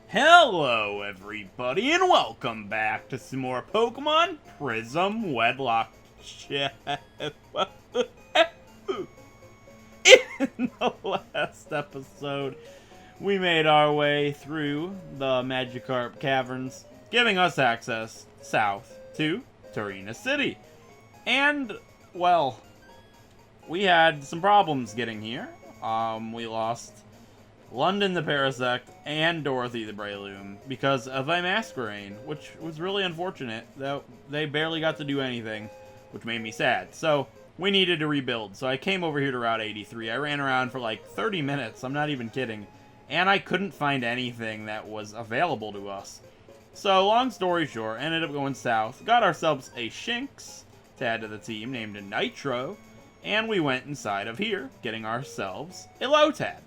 Hello everybody and welcome back to some more Pokemon Prism WEDLOCKE. In the last episode, we made our way through the Magikarp caverns, giving us access south to Serena City. And, well, we had some problems getting here. We lost London the Parasect and Dorothy the Breloom because of a Masquerain, which was really unfortunate. That they barely got to do anything, which made me sad. So we needed to rebuild. So I came over here to Route 83. I ran around for like 30 minutes. I'm not even kidding. And I couldn't find anything that was available to us. So long story short, ended up going south. Got ourselves a Shinx to add to the team named a Nitro. And we went inside of here, getting ourselves a Lotad.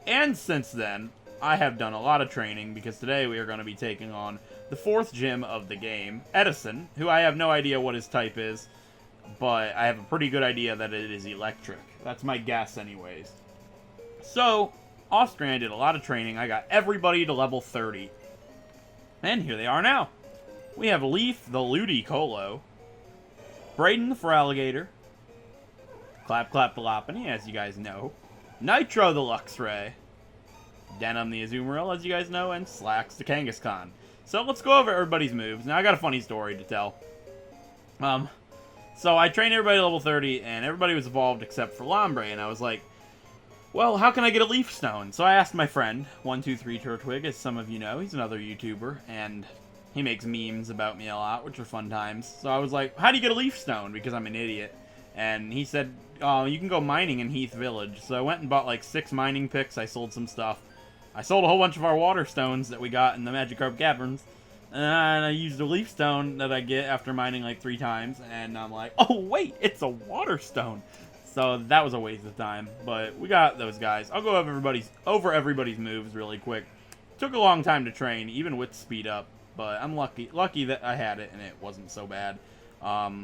And since then, I have done a lot of training because today we are going to be taking on the fourth gym of the game, Edison, who I have no idea what his type is, but I have a pretty good idea that it is electric. That's my guess anyways. So, off-screen I did a lot of training. I got everybody to level 30. And here they are now. We have Leaf the Ludicolo, Braden the Feraligatr, Clap Clap the Lopunny, as you guys know, Nitro the Luxray, Denim the Azumarill, as you guys know, and Slacks the Kangaskhan. So let's go over everybody's moves. Now I got a funny story to tell. So I trained everybody level 30, and everybody was evolved except for Lombre, and I was like, well, how can I get a Leaf Stone? So I asked my friend, 123 Turtwig, as some of you know, he's another YouTuber, and he makes memes about me a lot, which are fun times. So I was like, how do you get a Leaf Stone? Because I'm an idiot. And he said, you can go mining in Heath Village. So I went and bought like 6 mining picks. I sold some stuff. I sold a whole bunch of our water stones that we got in the Magikarp caverns. And I used a leaf stone that I get after mining like 3 times. And I'm like, oh wait, it's a water stone. So that was a waste of time. But we got those guys. I'll go over everybody's moves really quick. Took a long time to train, even with speed up. But I'm lucky that I had it and it wasn't so bad.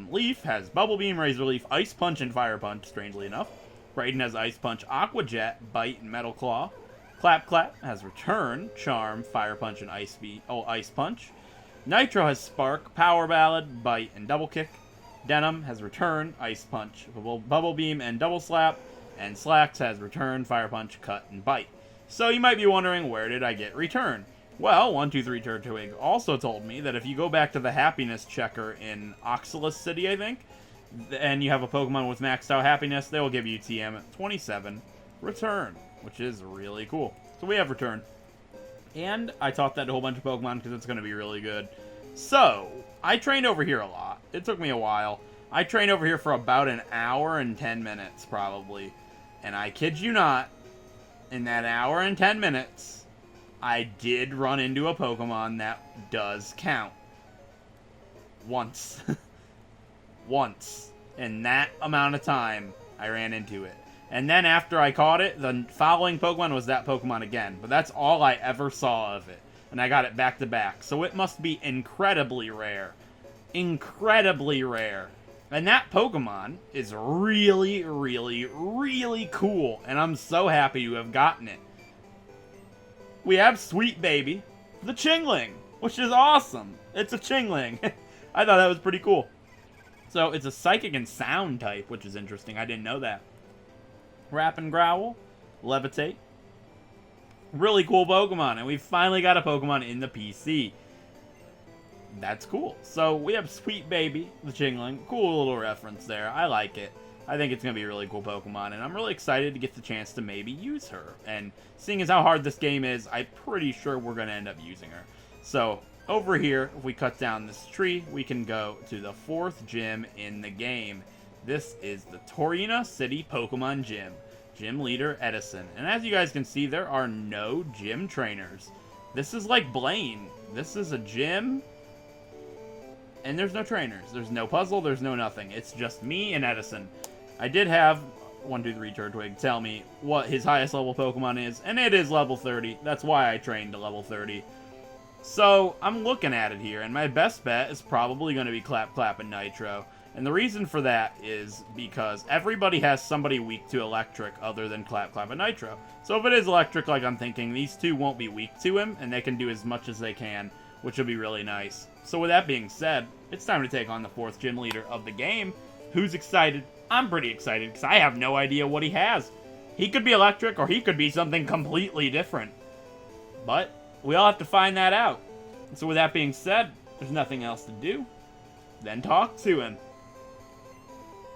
Leaf has Bubble Beam, Razor Leaf, Ice Punch, and Fire Punch, strangely enough. Braden has Ice Punch, Aqua Jet, Bite, and Metal Claw. Clap Clap has Return, Charm, Fire Punch, and Ice Punch. Nitro has Spark, Power Ballad, Bite, and Double Kick. Denim has Return, Ice Punch, Bubble Beam, and Double Slap. And Slacks has Return, Fire Punch, Cut, and Bite. So you might be wondering, where did I get Return? Well, 123 Turtwig also told me that if you go back to the happiness checker in Oxalis City, I think, and you have a Pokemon with maxed out happiness, they will give you TM 27 Return, which is really cool. So we have Return. And I taught that to a whole bunch of Pokemon because it's going to be really good. So, I trained over here a lot. It took me a while. I trained over here for about an hour and 10 minutes, probably. And I kid you not, in that hour and 10 minutes, I did run into a Pokemon that does count. Once. Once. In that amount of time, I ran into it. And then after I caught it, the following Pokemon was that Pokemon again. But that's all I ever saw of it. And I got it back to back. So it must be incredibly rare. Incredibly rare. And that Pokemon is really, really, really cool. And I'm so happy to have gotten it. We have Sweet Baby, the Chingling, which is awesome. It's a Chingling. I thought that was pretty cool. So it's a Psychic and Sound type, which is interesting. I didn't know that. Rap and Growl, Levitate. Really cool Pokemon, and we finally got a Pokemon in the PC. That's cool. So we have Sweet Baby, the Chingling. Cool little reference there. I like it. I think it's going to be a really cool Pokemon, and I'm really excited to get the chance to maybe use her. And seeing as how hard this game is, I'm pretty sure we're going to end up using her. So, over here, if we cut down this tree, we can go to the 4th gym in the game. This is the Serena City Pokemon Gym. Gym leader, Edison. And as you guys can see, there are no gym trainers. This is like Blaine. This is a gym, and there's no trainers. There's no puzzle, there's no nothing. It's just me and Edison. I did have 123 Turtwig tell me what his highest level Pokemon is, and it is level 30. That's why I trained to level 30. So, I'm looking at it here, and my best bet is probably going to be Clap Clap and Nitro. And the reason for that is because everybody has somebody weak to electric other than Clap, and Nitro. So if it is electric, like I'm thinking, these two won't be weak to him, and they can do as much as they can, which will be really nice. So with that being said, it's time to take on the 4th gym leader of the game. Who's excited? I'm pretty excited, because I have no idea what he has. He could be electric, or he could be something completely different. But we all have to find that out. So with that being said, there's nothing else to do. Then talk to him.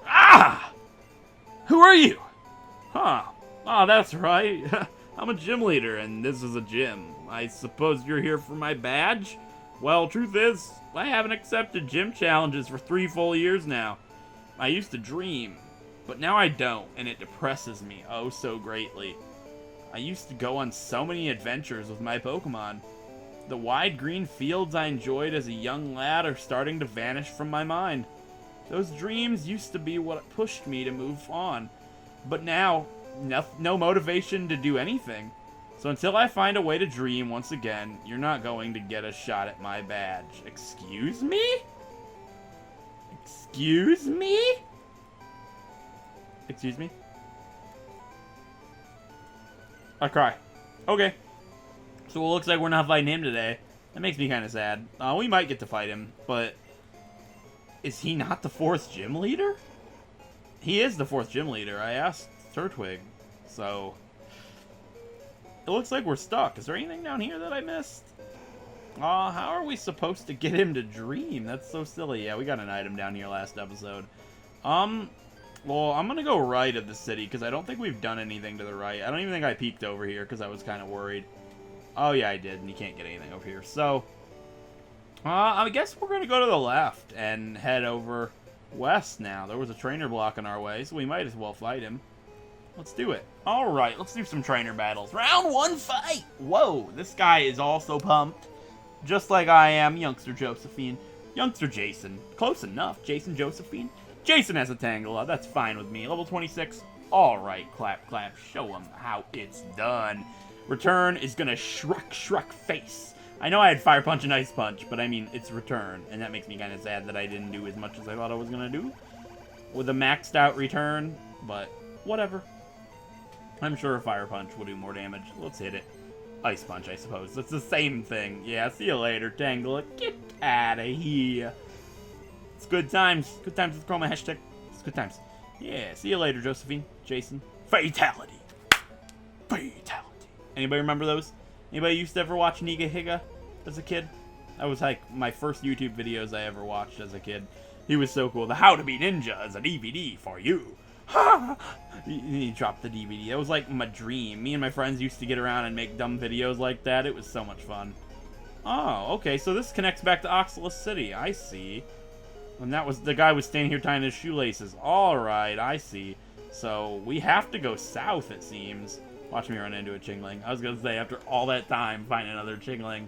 Ah! Who are you? Huh. Oh, that's right. I'm a gym leader, and this is a gym. I suppose you're here for my badge? Well, truth is, I haven't accepted gym challenges for 3 full years now. I used to dream, but now I don't, and it depresses me oh so greatly. I used to go on so many adventures with my Pokemon. The wide green fields I enjoyed as a young lad are starting to vanish from my mind. Those dreams used to be what pushed me to move on. But now, no motivation to do anything. So until I find a way to dream once again, you're not going to get a shot at my badge. Excuse me? Excuse me? Excuse me? I cry. Okay. So it looks like we're not fighting him today. That makes me kind of sad. We might get to fight him, but... Is he not the 4th gym leader? He is the 4th gym leader. I asked Turtwig. So... It looks like we're stuck. Is there anything down here that I missed? How are we supposed to get him to dream? That's so silly. Yeah, we got an item down here last episode. Well, I'm gonna go right of the city, because I don't think we've done anything to the right. I don't even think I peeked over here, because I was kind of worried. Oh, yeah, I did, and you can't get anything over here. So, I guess we're gonna go to the left and head over west now. There was a trainer blocking our way, so we might as well fight him. Let's do it. Alright, let's do some trainer battles. Round 1 fight! Whoa, this guy is also pumped. Just like I am, Youngster Josephine. Youngster Jason. Close enough. Jason Josephine. Jason has a Tangela. That's fine with me. Level 26. Alright, Clap. Show him how it's done. Return is gonna shrug face. I know I had Fire Punch and Ice Punch, but I mean, it's Return. And that makes me kind of sad that I didn't do as much as I thought I was gonna do. With a maxed out Return, but whatever. I'm sure a Fire Punch will do more damage. Let's hit it. Ice Punch, I suppose. It's the same thing. Yeah, see you later, Tangela. Get out of here. It's good times. Good times with Kroma hashtag. It's good times. Yeah, see you later, Josephine. Jason. Fatality. Fatality. Anybody remember those? Anybody used to ever watch Niga Higa as a kid? That was like my first YouTube videos I ever watched as a kid. He was so cool. The How to Be Ninja is a DVD for you. He dropped the DVD. That was like my dream. Me and my friends used to get around and make dumb videos like that. It was so much fun. Oh, okay, so this connects back to Oxalis City. I see. And that was the guy was standing here tying his shoelaces. Alright, I see. So we have to go south, it seems. Watch me run into a Chingling. I was gonna say, after all that time, find another Chingling.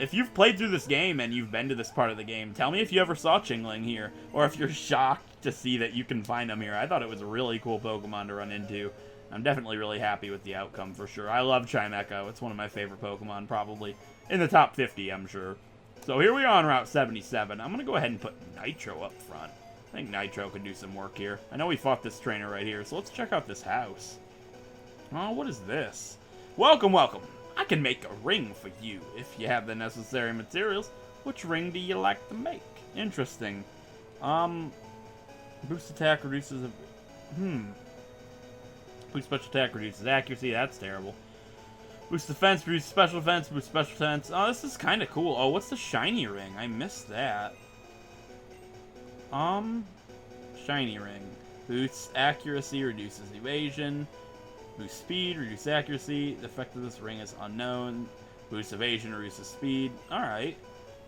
If you've played through this game and you've been to this part of the game, tell me if you ever saw Chingling here, or if you're shocked to see that you can find them here. I thought it was a really cool Pokemon to run into. I'm definitely really happy with the outcome, for sure. I love Chimecho. It's one of my favorite Pokemon, probably in the top 50, I'm sure. So here we are on Route 77. I'm going to go ahead and put Nitro up front. I think Nitro could do some work here. I know we fought this trainer right here, so let's check out this house. Oh, what is this? Welcome. I can make a ring for you if you have the necessary materials. Which ring do you like to make? Interesting. Boost attack reduces... Boost special attack reduces accuracy. That's terrible. Boost defense, boost special defense, boost special defense. Oh, this is kind of cool. Oh, what's the shiny ring? I missed that. Shiny ring. Boosts accuracy, reduces evasion. Boost speed, reduce accuracy. The effect of this ring is unknown. Boost evasion, reduces speed. Alright.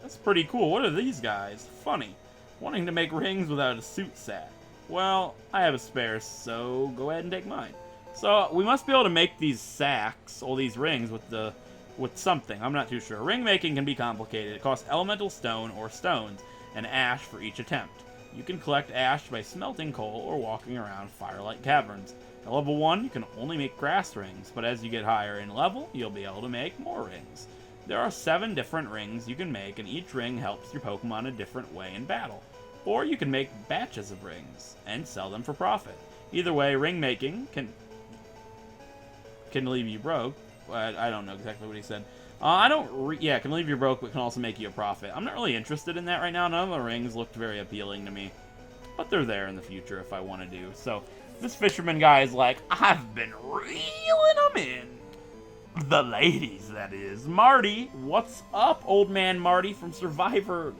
That's pretty cool. What are these guys? Funny. Wanting to make rings without a suit set. Well, I have a spare, so go ahead and take mine. So, we must be able to make these sacks, all these rings, with something. I'm not too sure. Ring making can be complicated. It costs elemental stone or stones, and ash for each attempt. You can collect ash by smelting coal or walking around firelight caverns. At level 1, you can only make grass rings, but as you get higher in level, you'll be able to make more rings. There are 7 different rings you can make, and each ring helps your Pokemon a different way in battle. or you can make batches of rings and sell them for profit. Either way, ring making can leave you broke. I don't know exactly what he said. Yeah, can leave you broke, but can also make you a profit. I'm not really interested in that right now. None of the rings looked very appealing to me. But they're there in the future if I want to do. So, this fisherman guy is like, I've been reeling them in. The ladies, that is. Marty, what's up, old man Marty from Survivor,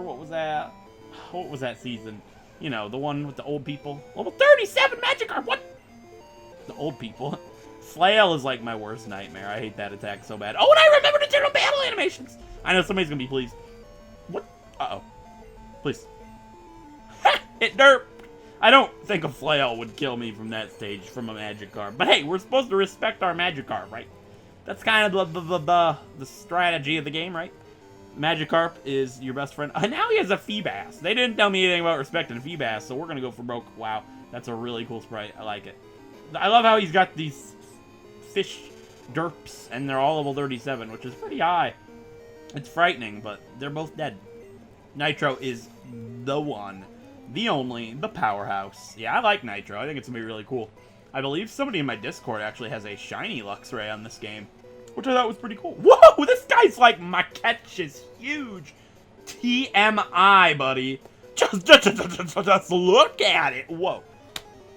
what was that? What was that season? You know, the one with the old people. Level 37 Magikarp, what? The old people. Flail is like my worst nightmare. I hate that attack so bad. Oh, and I remember the general battle animations! I know somebody's gonna be pleased. What? Uh-oh. Please. Ha! It derped! I don't think a Flail would kill me from that stage from a Magikarp. But hey, we're supposed to respect our Magikarp, right? That's kind of the strategy of the game, right? Magikarp is your best friend. Now he has a Feebas. They didn't tell me anything about respecting a Feebas, so we're gonna go for broke. Wow, that's a really cool sprite. I like it. I love how he's got these fish derps, and they're all level 37, which is pretty high. It's frightening, but they're both dead. Nitro is the one, the only, the powerhouse. Yeah, I like Nitro. I think it's gonna be really cool. I believe somebody in my Discord actually has a shiny Luxray on this game, which I thought was pretty cool. Whoa, this guy's like, my catch is huge. TMI, buddy. Just look at it. Whoa.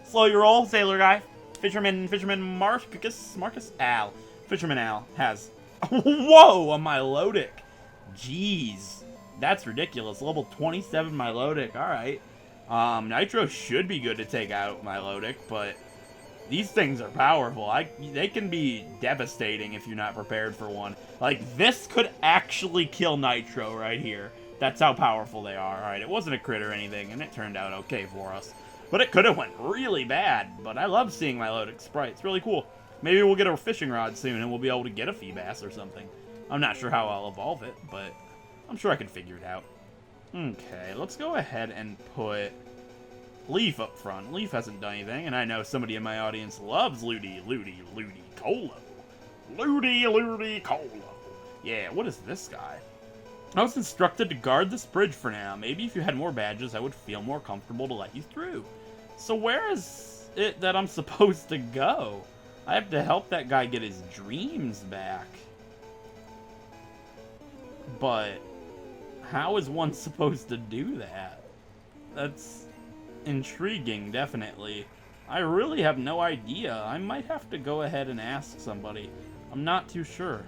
Slow your roll, sailor guy. Fisherman Marcus Al. Fisherman Al has, whoa, a Milotic. Jeez. That's ridiculous. Level 27 Milotic. Alright. Nitro should be good to take out Milotic, but these things are powerful. They can be devastating if you're not prepared for one. Like, this could actually kill Nitro right here. That's how powerful they are. Alright, it wasn't a crit or anything, and it turned out okay for us. But it could have went really bad. But I love seeing Milotic sprite. It's really cool. Maybe we'll get a fishing rod soon, and we'll be able to get a Feebas or something. I'm not sure how I'll evolve it, but I'm sure I can figure it out. Okay, let's go ahead and put Leaf up front. Leaf hasn't done anything, and I know somebody in my audience loves Ludi Colo. Ludi Colo. Yeah, what is this guy? I was instructed to guard this bridge for now. Maybe if you had more badges, I would feel more comfortable to let you through. So where is it that I'm supposed to go? I have to help that guy get his dreams back. But how is one supposed to do that? That's intriguing, definitely. I really have no idea. I might have to go ahead and ask somebody. I'm not too sure.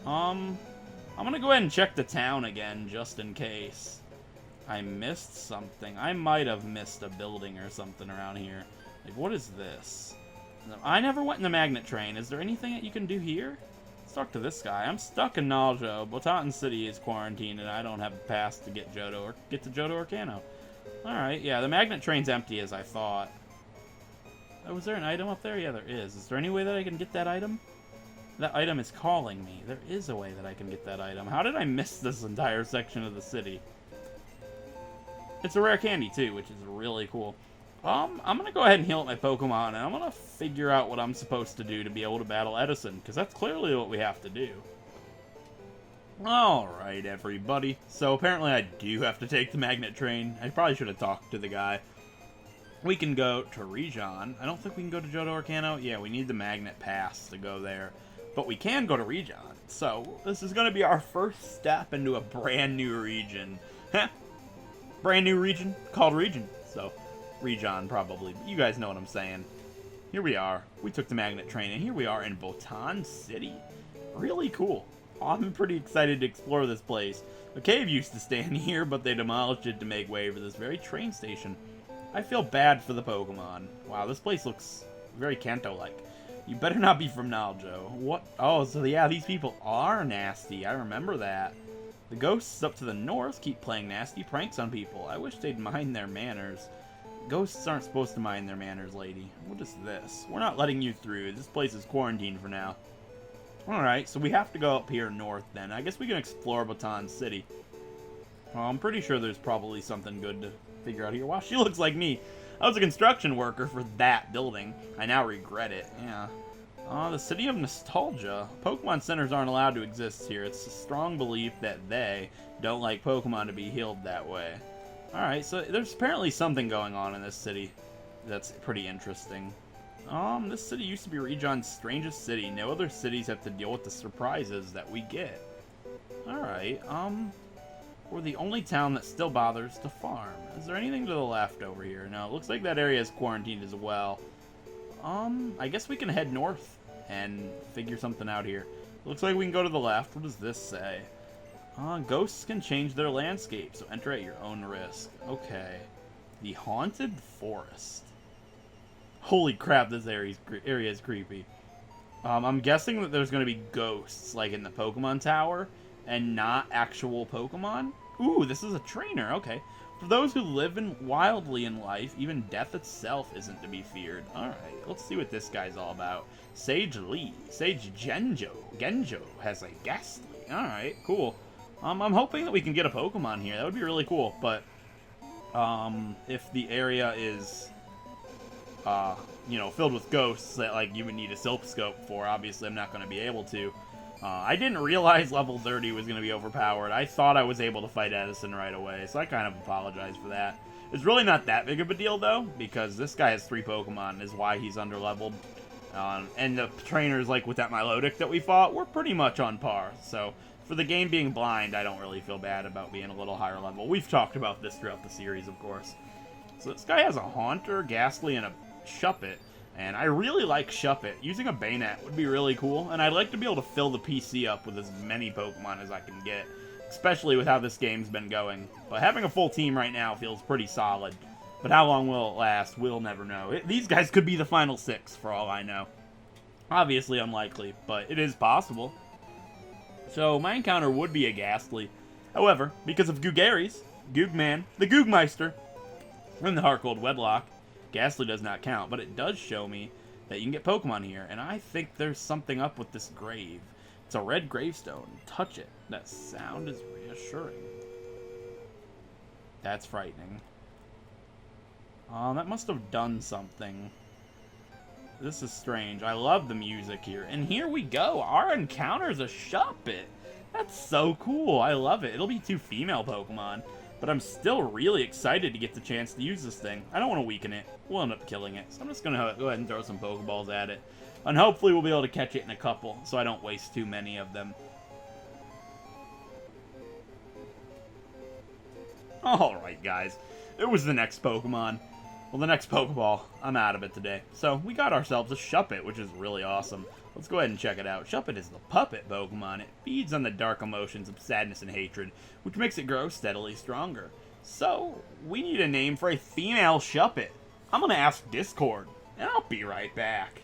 I'm gonna go ahead and check the town again, just in case I missed something. I might have missed a building or something around here. Like, what is this? I never went in the magnet train. Is there anything that you can do here? Let's talk to this guy. I'm stuck in Naljo. Botan City is quarantined, and I don't have a pass to get Johto or get to Johto or Kano. Alright, yeah, the magnet train's empty as I thought. Oh, was there an item up there? Yeah, there is. Is there any way that I can get that item? That item is calling me. There is a way that I can get that item. How did I miss this entire section of the city? It's a rare candy, too, which is really cool. I'm going to go ahead and heal up my Pokemon, and I'm going to figure out what I'm supposed to do to be able to battle Edison, because that's clearly what we have to do. Alright, everybody. So, apparently I do have to take the magnet train. I probably should have talked to the guy. We can go to Rijon. I don't think we can go to Johto or Kano. Yeah, we need the magnet pass to go there. But we can go to Rijon. So, this is going to be our first step into a brand new region. Brand new region called Rijon. So, Rijon probably. You guys know what I'm saying. Here we are. We took the magnet train, and here we are in Botan City. Really cool. I'm pretty excited to explore this place. A cave used to stand here, but they demolished it to make way for this very train station. I feel bad for the Pokemon. Wow, this place looks very Kanto-like. You better not be from Naljo. What? Oh, so yeah, these people are nasty. I remember that. The ghosts up to the north keep playing nasty pranks on people. I wish they'd mind their manners. Ghosts aren't supposed to mind their manners, lady. What is this? We're not letting you through. This place is quarantined for now. Alright, so we have to go up here north then. I guess we can explore Botan City. Well, I'm pretty sure there's probably something good to figure out here. Wow, she looks like me. I was a construction worker for that building. I now regret it. Yeah. The City of Nostalgia. Pokemon centers aren't allowed to exist here. It's a strong belief that they don't like Pokemon to be healed that way. Alright, so there's apparently something going on in this city that's pretty interesting. This city used to be Rijon's strangest city. No other cities have to deal with the surprises that we get. Alright, we're the only town that still bothers to farm. Is there anything to the left over here? No, it looks like that area is quarantined as well. I guess we can head north and figure something out here. Looks like we can go to the left. What does this say? Ghosts can change their landscape, so enter at your own risk. Okay. The Haunted Forest. Holy crap, this area is creepy. I'm guessing that there's going to be ghosts, like in the Pokemon Tower, and not actual Pokemon. Ooh, this is a trainer. Okay. For those who live wildly in life, even death itself isn't to be feared. Alright, let's see what this guy's all about. Sage Lee. Sage Genjo has a Ghastly. Alright, cool. I'm hoping that we can get a Pokemon here. That would be really cool, but if the area is you know, filled with ghosts that like you would need a Silp Scope for, obviously I'm not going to be able to. I didn't realize level 30 was going to be overpowered. I thought I was able to fight Edison right away, so I kind of apologize for that. It's really not that big of a deal, though, because this guy has 3 Pokemon, is why he's underleveled. And the trainers, like with that Milotic that we fought, were pretty much on par. So, for the game being blind, I don't really feel bad about being a little higher level. We've talked about this throughout the series, of course. So this guy has a Haunter, Ghastly, and a Shuppet. And I really like Shuppet. Using a Bayonet would be really cool, and I'd like to be able to fill the PC up with as many Pokemon as I can get, especially with how this game's been going. But having a full team right now feels pretty solid. But how long will it last? We'll never know. These guys could be the final 6, for all I know. Obviously unlikely, but it is possible. So my encounter would be a Ghastly. However, because of Googaries, Googman, the Googmeister, and the Heart Gold Wedlock, Ghastly does not count, but it does show me that you can get Pokemon here, and I think there's something up with this grave. It's a red gravestone. Touch it. That sound is reassuring. That's frightening. That must have done something. This is strange. I love the music here. And here we go. Our encounter's a Shuppet. That's so cool. I love it. It'll be 2 female Pokemon. But I'm still really excited to get the chance to use this thing. I don't want to weaken it. We'll end up killing it. So I'm just going to go ahead and throw some Pokeballs at it. And hopefully we'll be able to catch it in a couple, so I don't waste too many of them. Alright, guys. It was the next Pokemon. Well, the next Pokeball. I'm out of it today. So we got ourselves a Shuppet, which is really awesome. Let's go ahead and check it out. Shuppet is the puppet Pokemon. It feeds on the dark emotions of sadness and hatred, which makes it grow steadily stronger. So, we need a name for a female Shuppet. I'm going to ask Discord, and I'll be right back.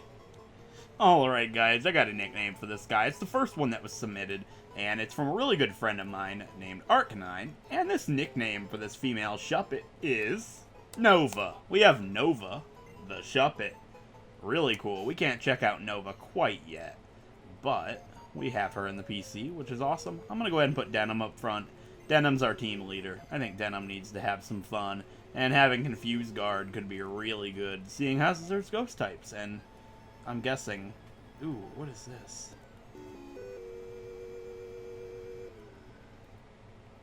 Alright guys, I got a nickname for this guy. It's the first one that was submitted, and it's from a really good friend of mine named Arcanine, and this nickname for this female Shuppet is Nova. We have Nova, the Shuppet. Really cool. We can't check out Nova quite yet, but we have her in the PC, which is awesome. I'm going to go ahead and put Denim up front. Denim's our team leader. I think Denim needs to have some fun, and having Confuse Guard could be really good, seeing how there's ghost types, and I'm guessing... Ooh, what is this?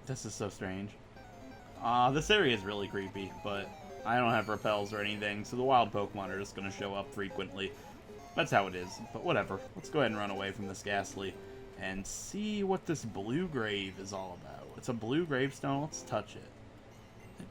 This is so strange. This area is really creepy, but I don't have repels or anything, so the wild Pokemon are just going to show up frequently. That's how it is, but whatever. Let's go ahead and run away from this Ghastly and see what this blue grave is all about. It's a blue gravestone. Let's touch it.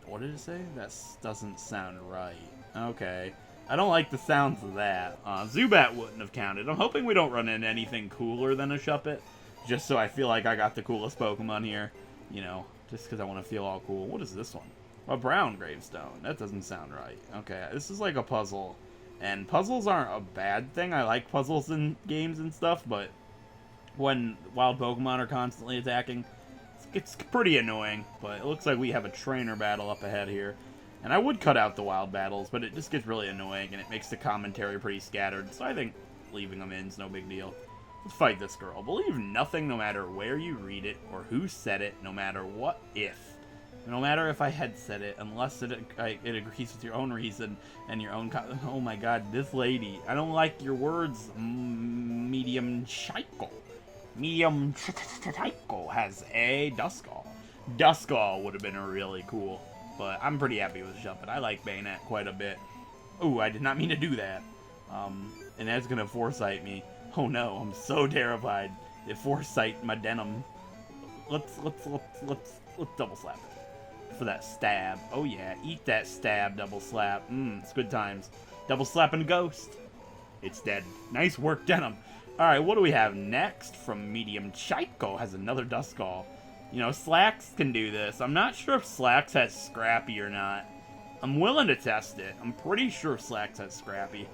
What did it say? That doesn't sound right. Okay. I don't like the sounds of that. Zubat wouldn't have counted. I'm hoping we don't run into anything cooler than a Shuppet, just so I feel like I got the coolest Pokemon here. You know, just because I want to feel all cool. What is this one? A brown gravestone. That doesn't sound right. Okay, this is like a puzzle. And puzzles aren't a bad thing. I like puzzles in games and stuff, but when wild Pokemon are constantly attacking, it's pretty annoying. But it looks like we have a trainer battle up ahead here. And I would cut out the wild battles, but it just gets really annoying, and it makes the commentary pretty scattered. So I think leaving them in is no big deal. Let's fight this girl. Believe nothing no matter where you read it, or who said it, no matter what if. No matter if I had said it, unless it agrees with your own reason and your own... Oh my god, this lady. I don't like your words, Medium Chico. Medium Chico has a Duskull. Duskull would have been really cool, but I'm pretty happy with Shuppet. I like Bayonet quite a bit. Ooh, I did not mean to do that. And that's gonna foresight me. Oh no, I'm so terrified. It foresight my denim. Let's double slap it for that stab. Oh yeah, eat that stab, double slap. It's good times. Double slapping Ghost. It's dead. Nice work, denim. All right, what do we have next from Medium? Chaiko has another Duskull. You know, Slacks can do this. I'm not sure if Slacks has Scrappy or not. I'm willing to test it. I'm pretty sure Slacks has Scrappy.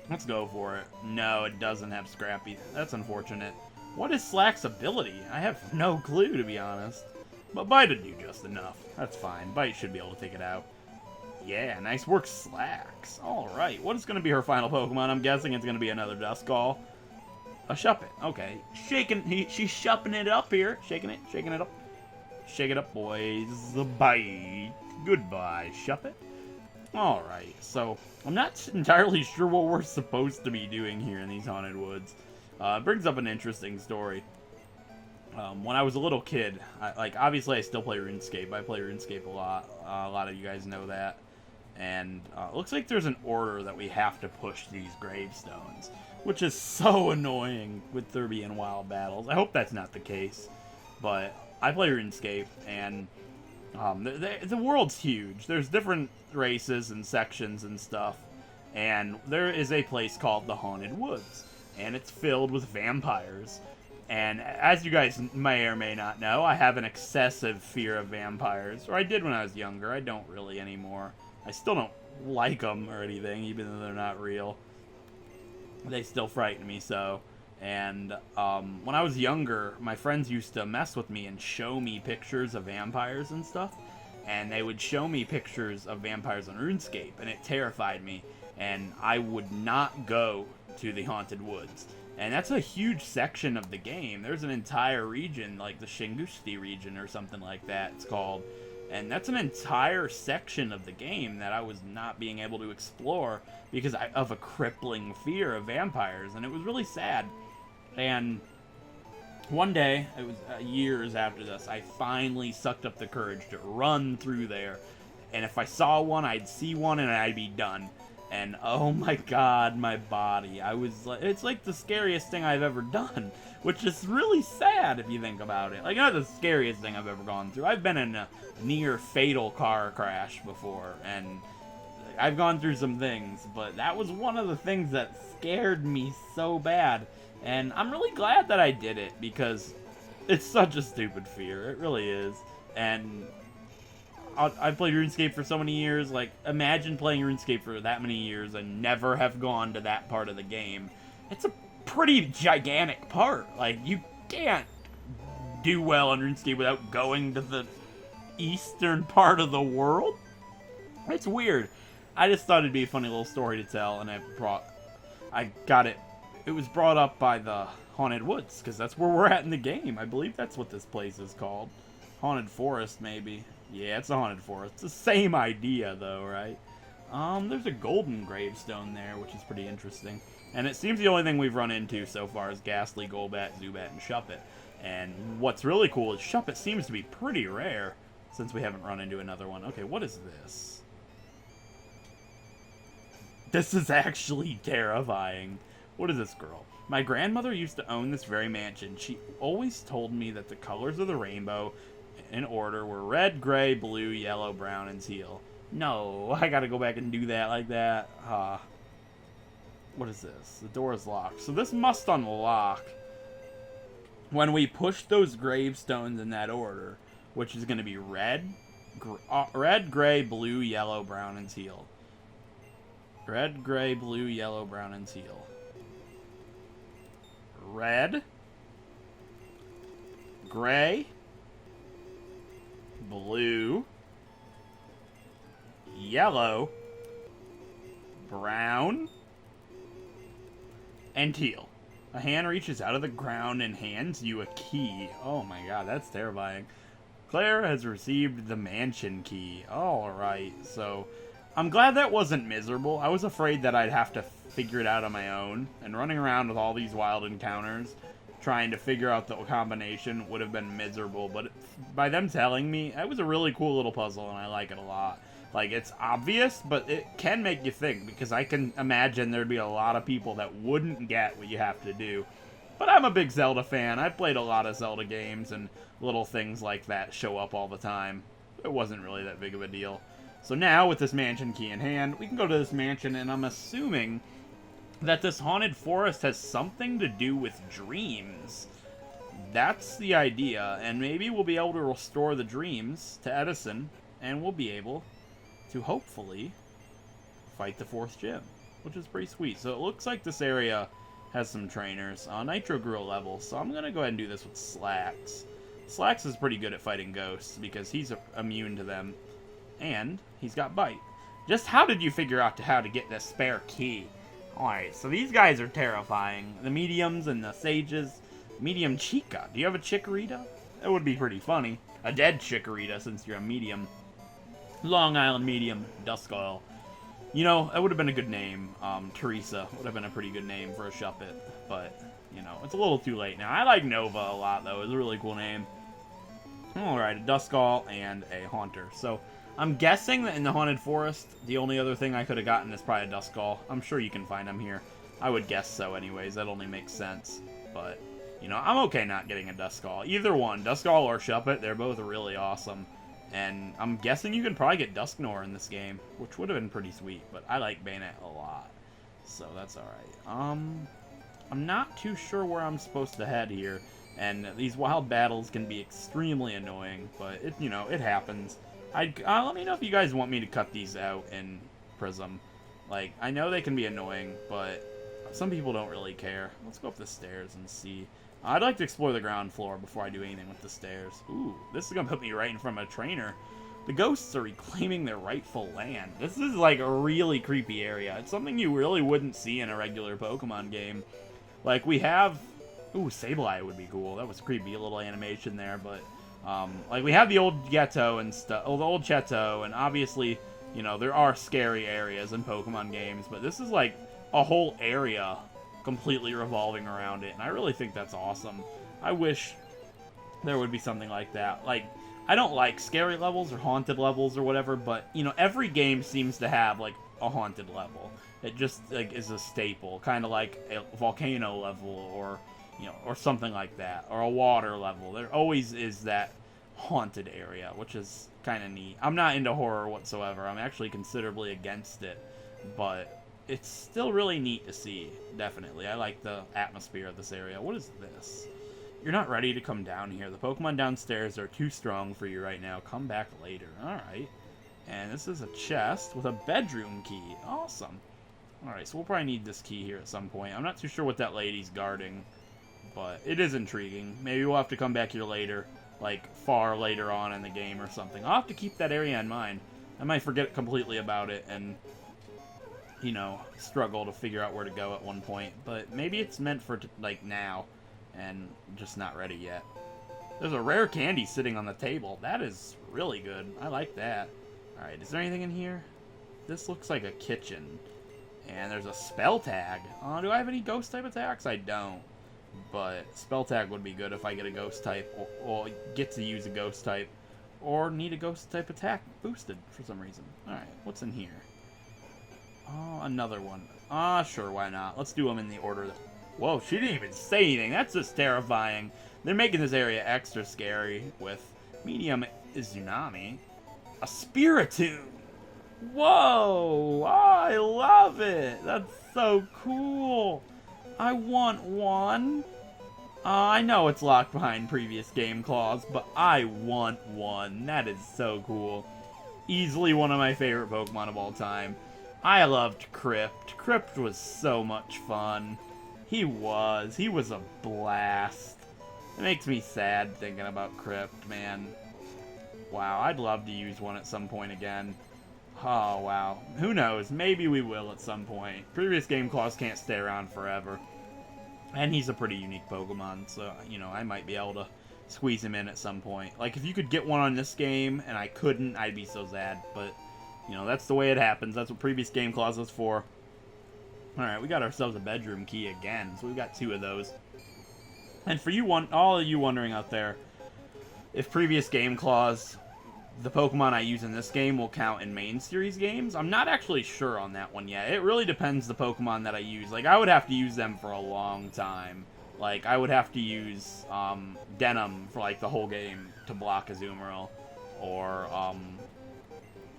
Let's go for it. No, it doesn't have Scrappy. That's unfortunate. What is Slack's ability? I have no clue, to be honest. But Bite would do just enough. That's fine. Bite should be able to take it out. Yeah, nice work, Slacks. Alright, what is going to be her final Pokemon? I'm guessing it's going to be another Duskull. A Shuppet. Okay. She's shupping it up here. Shaking it up. Shake it up, boys. Bite. Goodbye, Shuppet. Alright, so I'm not entirely sure what we're supposed to be doing here in these haunted woods. It brings up an interesting story. When I was a little kid, obviously I still play RuneScape. I play RuneScape a lot. A lot of you guys know that. And it looks like there's an order that we have to push these gravestones, which is so annoying with there being wild battles. I hope that's not the case. But I play RuneScape, and the world's huge. There's different races and sections and stuff. And there is a place called the Haunted Woods. And it's filled with vampires. And as you guys may or may not know, I have an excessive fear of vampires. Or I did when I was younger. I don't really anymore. I still don't like them or anything, even though they're not real. They still frighten me so. And when I was younger, my friends used to mess with me and show me pictures of vampires and stuff. And they would show me pictures of vampires on RuneScape, and it terrified me. And I would not go to the Haunted Woods. And that's a huge section of the game. There's an entire region, like the Shingushti region or something like that it's called. And that's an entire section of the game that I was not being able to explore because of a crippling fear of vampires. And it was really sad. And one day, it was years after this, I finally sucked up the courage to run through there. And if I saw one, I'd see one and I'd be done. And oh my god, my body. It's like the scariest thing I've ever done. Which is really sad if you think about it. Like, not the scariest thing I've ever gone through. I've been in a near fatal car crash before. And I've gone through some things. But that was one of the things that scared me so bad. And I'm really glad that I did it. Because it's such a stupid fear. It really is. And I've played RuneScape for so many years. Like, imagine playing RuneScape for that many years and never have gone to that part of the game. It's a pretty gigantic part. Like, you can't do well on RuneScape without going to the eastern part of the world. It's weird. I just thought it'd be a funny little story to tell, and I got it. It was brought up by the Haunted Woods, because that's where we're at in the game. I believe that's what this place is called. Haunted Forest, maybe. Yeah, it's a Haunted Forest. It's the same idea, though, right? There's a golden gravestone there, which is pretty interesting. And it seems the only thing we've run into so far is Ghastly, Golbat, Zubat, and Shuppet. And what's really cool is Shuppet seems to be pretty rare, since we haven't run into another one. Okay, what is this? This is actually terrifying. What is this girl? My grandmother used to own this very mansion. She always told me that the colors of the rainbow in order were red, gray, blue, yellow, brown, and teal. No, I gotta go back and do that like that. What is this? The door is locked. So this must unlock when we push those gravestones in that order, which is gonna be red, gray, blue, yellow, brown, and teal. Red, gray, blue, yellow, brown, and teal. Red, gray, blue, yellow, brown, and teal. A hand reaches out of the ground and hands you a key. Oh my god, that's terrifying. Clair has received the mansion key. Alright, so I'm glad that wasn't miserable. I was afraid that I'd have to figure it out on my own, and running around with all these wild encounters, trying to figure out the combination would have been miserable, but by them telling me, it was a really cool little puzzle, and I like it a lot. Like, it's obvious, but it can make you think, because I can imagine there'd be a lot of people that wouldn't get what you have to do. But I'm a big Zelda fan. I've played a lot of Zelda games, and little things like that show up all the time. It wasn't really that big of a deal. So now, with this mansion key in hand, we can go to this mansion, and I'm assuming that this haunted forest has something to do with dreams. That's the idea, and maybe we'll be able to restore the dreams to Edison, and we'll be able to hopefully fight the 4th gym, which is pretty sweet. So it looks like this area has some trainers. Nitro grew a level, so I'm going to go ahead and do this with Slacks. Slacks is pretty good at fighting ghosts because he's immune to them, and he's got Bite. Just how did you figure out how to get this spare key? Alright, so these guys are terrifying. The mediums and the sages. Medium Chica. Do you have a Chikorita? That would be pretty funny. A dead Chikorita since you're a medium. Long Island medium. Duskull. You know, that would have been a good name. Teresa would have been a pretty good name for a Shuppet. But, you know, it's a little too late now. I like Nova a lot, though. It's a really cool name. Alright, a Duskull and a Haunter. So, I'm guessing that in the Haunted Forest, the only other thing I could have gotten is probably a Duskull. I'm sure you can find them here. I would guess so anyways. That only makes sense. But, you know, I'm okay not getting a Duskull. Either one, Duskull or Shuppet, they're both really awesome. And I'm guessing you can probably get Dusknoir in this game, which would have been pretty sweet. But I like Bayonet a lot. So that's alright. I'm not too sure where I'm supposed to head here. And these wild battles can be extremely annoying. But, you know, it happens. Let me know if you guys want me to cut these out in Prism. Like, I know they can be annoying, but some people don't really care. Let's go up the stairs and see. I'd like to explore the ground floor before I do anything with the stairs. Ooh, this is going to put me right in front of a trainer. The ghosts are reclaiming their rightful land. This is like a really creepy area. It's something you really wouldn't see in a regular Pokemon game. Like, we have... Ooh, Sableye would be cool. That was creepy, a little animation there, but... like, we have the old Ghetto and stuff, the old Chateau, and obviously, you know, there are scary areas in Pokemon games, but this is, like, a whole area completely revolving around it, and I really think that's awesome. I wish there would be something like that. Like, I don't like scary levels or haunted levels or whatever, but, you know, every game seems to have, like, a haunted level. It just, like, is a staple, kind of like a volcano level or... you know, or something like that, or a water level. There always is that haunted area, which is kind of neat. I'm not into horror whatsoever. I'm actually considerably against it, but it's still really neat to see, definitely. I like the atmosphere of this area. What is this? You're not ready to come down here. The Pokemon downstairs are too strong for you right now. Come back later. Alright. And this is a chest with a bedroom key. Awesome. Alright, so we'll probably need this key here at some point. I'm not too sure what that lady's guarding, but it is intriguing. Maybe we'll have to come back here later, like far later on in the game or something. I'll have to keep that area in mind. I might forget completely about it and, you know, struggle to figure out where to go at one point. But maybe it's meant for, like, now, and just not ready yet. There's a rare candy sitting on the table. That is really good. I like that. Alright, is there anything in here? This looks like a kitchen. And there's a spell tag. Do I have any ghost type attacks? I don't. But spell tag would be good if I get a ghost type, or get to use a ghost type, or need a ghost type attack boosted for some reason. Alright, what's in here? Oh, another one. Sure, why not? Let's do them in the order. Whoa, she didn't even say anything. That's just terrifying. They're making this area extra scary with medium Izunami. A Spiritomb! Whoa! I love it! That's so cool! I want one. I know it's locked behind previous game clause, but I want one. That is so cool. Easily one of my favorite Pokemon of all time. I loved Crypt. Crypt was so much fun. He was a blast. It makes me sad thinking about Crypt, man. Wow, I'd love to use one at some point again. Oh, wow. Who knows? Maybe we will at some point. Previous game clause can't stay around forever. And he's a pretty unique Pokemon, so, you know, I might be able to squeeze him in at some point. Like, if you could get one on this game, and I couldn't, I'd be so sad. But, you know, that's the way it happens. That's what previous game clause was for. Alright, we got ourselves a bedroom key again, so we've got 2 of those. And for you, all of you wondering out there, if previous game clause, the Pokemon I use in this game will count in main series games, I'm not actually sure on that one yet. It really depends the Pokemon that I use. Like, I would have to use them for a long time. Like, I would have to use Denim for, like, the whole game to block Azumarill. Or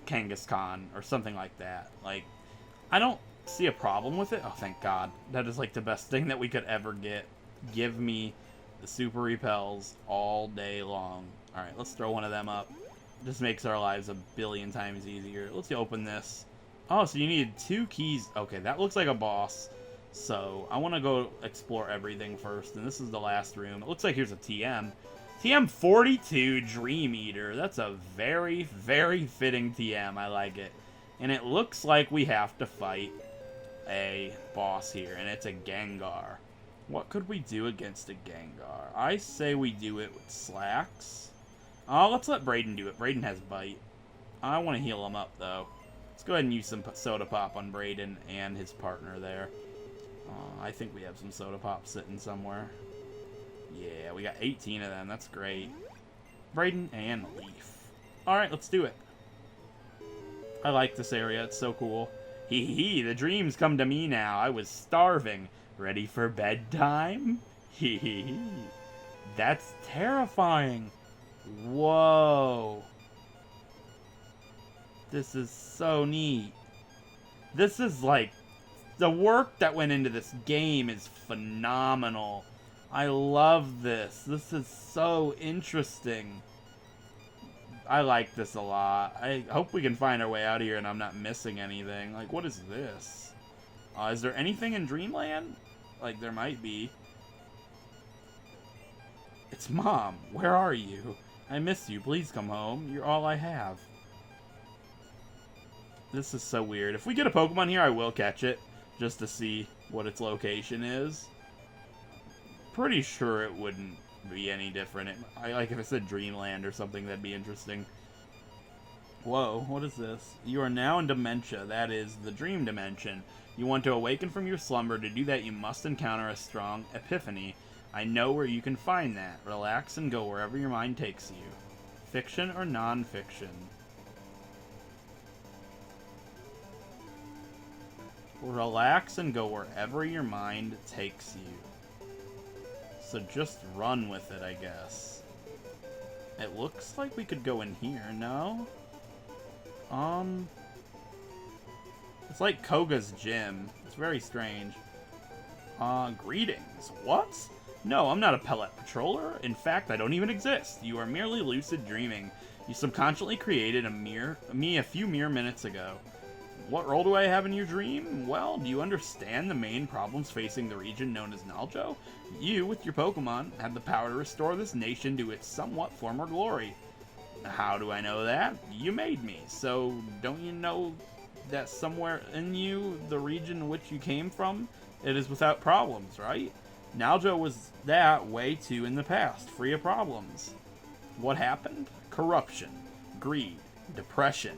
Kangaskhan, or something like that. Like, I don't see a problem with it. Oh, thank God. That is, like, the best thing that we could ever get. Give me the Super Repels all day long. Alright, let's throw one of them up. This makes our lives a billion times easier. Let's open this. Oh, so you needed 2 keys. Okay, that looks like a boss. So, I want to go explore everything first. And this is the last room. It looks like here's a TM. TM42 Dream Eater. That's a very, very fitting TM. I like it. And it looks like we have to fight a boss here. And it's a Gengar. What could we do against a Gengar? I say we do it with Slacks. Oh, let's let Braden do it. Braden has Bite. I want to heal him up, though. Let's go ahead and use some Soda Pop on Braden and his partner there. I think we have some Soda Pop sitting somewhere. Yeah, we got 18 of them. That's great. Braden and Leaf. Alright, let's do it. I like this area. It's so cool. Hee hee, the dreams come to me now. I was starving. Ready for bedtime? Hee hee hee. That's terrifying. Whoa. This is so neat. This is like... The work that went into this game is phenomenal. I love this. This is so interesting. I like this a lot. I hope we can find our way out of here and I'm not missing anything. Like, what is this? Is there anything in Dreamland? Like, there might be. It's Mom. Where are you? I miss you. Please come home. You're all I have. This is so weird. If we get a Pokemon here, I will catch it. Just to see what its location is. Pretty sure it wouldn't be any different. Like if it said Dreamland or something, that'd be interesting. Whoa, what is this? You are now in Dementia. That is the Dream Dimension. You want to awaken from your slumber. To do that, you must encounter a strong epiphany. I know where you can find that. Relax and go wherever your mind takes you. Fiction or non-fiction? Relax and go wherever your mind takes you. So just run with it, I guess. It looks like we could go in here, no? It's like Koga's gym. It's very strange. Greetings. What? No, I'm not a pellet patroller. In fact, I don't even exist. You are merely lucid dreaming. You subconsciously created me a few mere minutes ago. What role do I have in your dream? Well, do you understand the main problems facing the region known as Naljo? You, with your Pokemon, have the power to restore this nation to its somewhat former glory. How do I know that? You made me, so don't you know that somewhere in you, the region which you came from, it is without problems, right? Naljo was that way too in the past, free of problems. What happened? Corruption, greed, depression.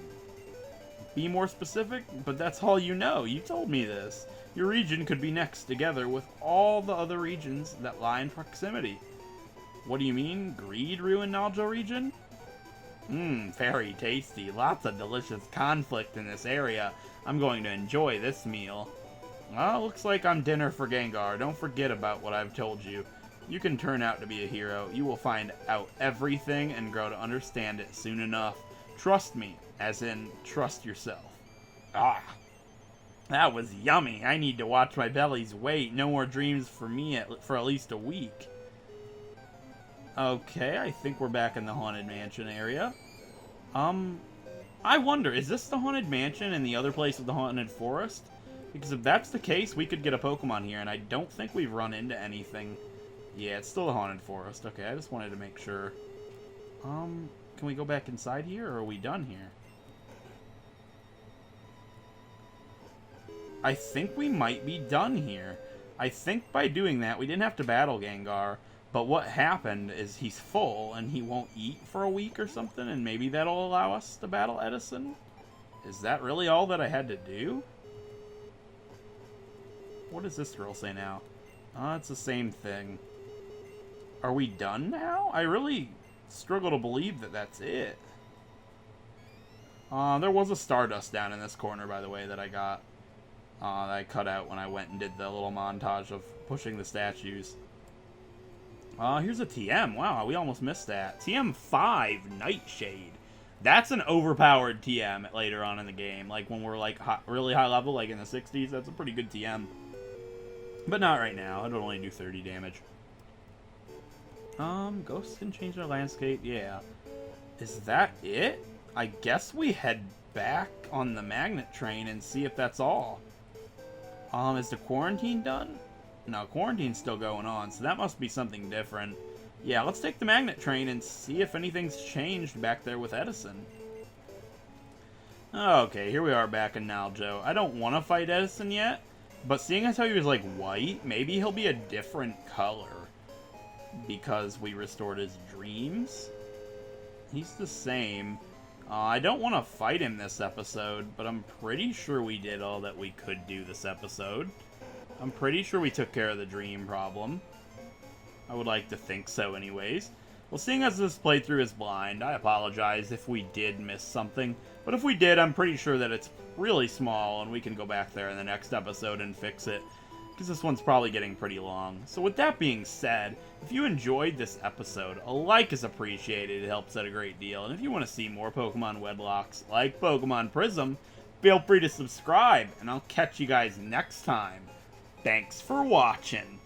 Be more specific, but that's all you know. You told me this. Your region could be next together with all the other regions that lie in proximity. What do you mean? Greed ruined Naljo region? Very tasty. Lots of delicious conflict in this area. I'm going to enjoy this meal. Well, looks like I'm dinner for Gengar. Don't forget about what I've told you. You can turn out to be a hero. You will find out everything and grow to understand it soon enough. Trust me. As in, trust yourself. Ah, that was yummy. I need to watch my belly's weight. No more dreams for me for at least a week. Okay, I think we're back in the Haunted Mansion area. I wonder, is this the Haunted Mansion and the other place with the Haunted Forest? Because if that's the case, we could get a Pokemon here, and I don't think we've run into anything. Yeah, it's still the Haunted Forest. Okay, I just wanted to make sure. Can we go back inside here, or are we done here? I think we might be done here. I think by doing that, we didn't have to battle Gengar, but what happened is he's full and he won't eat for a week or something, and maybe that'll allow us to battle Edison? Is that really all that I had to do? What does this girl say now? It's the same thing. Are we done now? I really struggle to believe that that's it. There was a Stardust down in this corner, by the way, that I got. That I cut out when I went and did the little montage of pushing the statues. Here's a TM. Wow, we almost missed that. TM5 Nightshade. That's an overpowered TM later on in the game. Like when we're like really high level, like in the 60s, that's a pretty good TM. But not right now. It'll only do 30 damage. Ghosts can change their landscape. Yeah. Is that it? I guess we head back on the magnet train and see if that's all. Is the quarantine done? No, quarantine's still going on, so that must be something different. Yeah, let's take the magnet train and see if anything's changed back there with Edison. Okay, here we are back in Naljo. I don't want to fight Edison yet, but seeing as how he was like white, maybe he'll be a different color. Because we restored his dreams. He's the same. I don't want to fight him this episode, but I'm pretty sure we did all that we could do this episode. I'm pretty sure we took care of the dream problem. I would like to think so anyways. Well, seeing as this playthrough is blind, I apologize if we did miss something. But if we did, I'm pretty sure that it's really small and we can go back there in the next episode and fix it. Because this one's probably getting pretty long. So with that being said, if you enjoyed this episode, a like is appreciated. It helps out a great deal. And if you want to see more Pokemon Wedlocks like Pokemon Prism, feel free to subscribe. And I'll catch you guys next time. Thanks for watching.